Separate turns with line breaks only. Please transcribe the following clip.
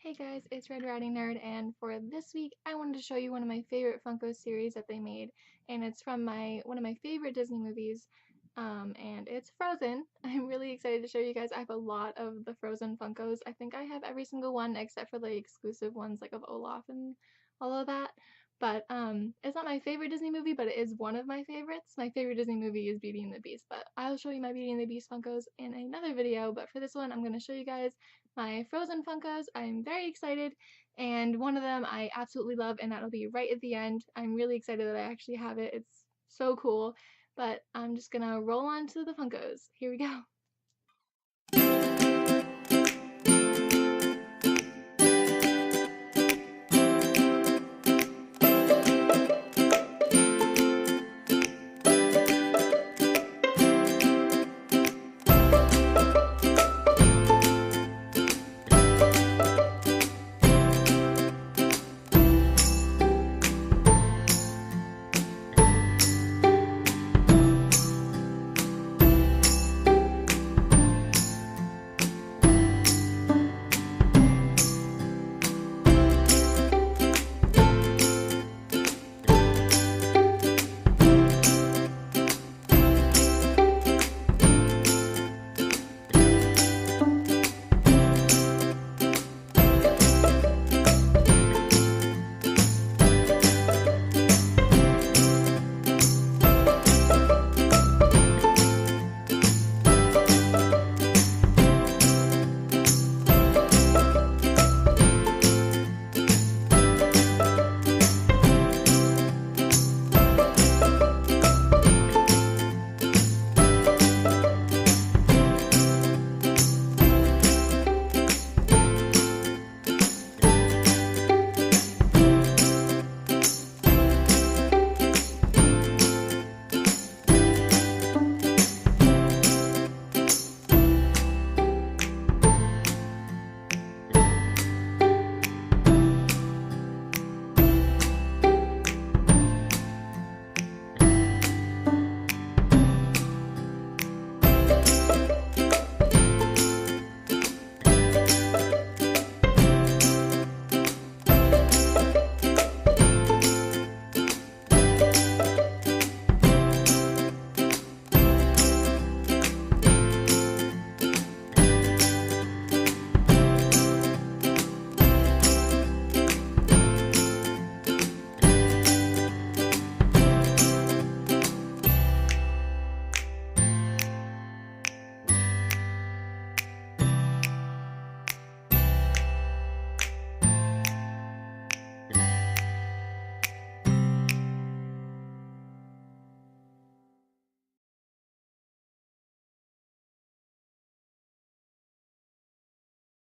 Hey guys, it's Red Riding Nerd, and for this week, I wanted to show you one of my favorite Funko series that they made, and it's from one of my favorite Disney movies, and it's Frozen. I'm really excited to show you guys. I have a lot of the Frozen Funkos. I think I have every single one except for the exclusive ones like of Olaf and all of that. But it's not my favorite Disney movie, but it is one of my favorites. My favorite Disney movie is Beauty and the Beast, but I'll show you my Beauty and the Beast Funkos in another video. But for this one, I'm going to show you guys my Frozen Funkos. I'm very excited, and one of them I absolutely love, and that'll be right at the end. I'm really excited that I actually have it. It's so cool, but I'm just gonna roll on to the Funkos. Here we go.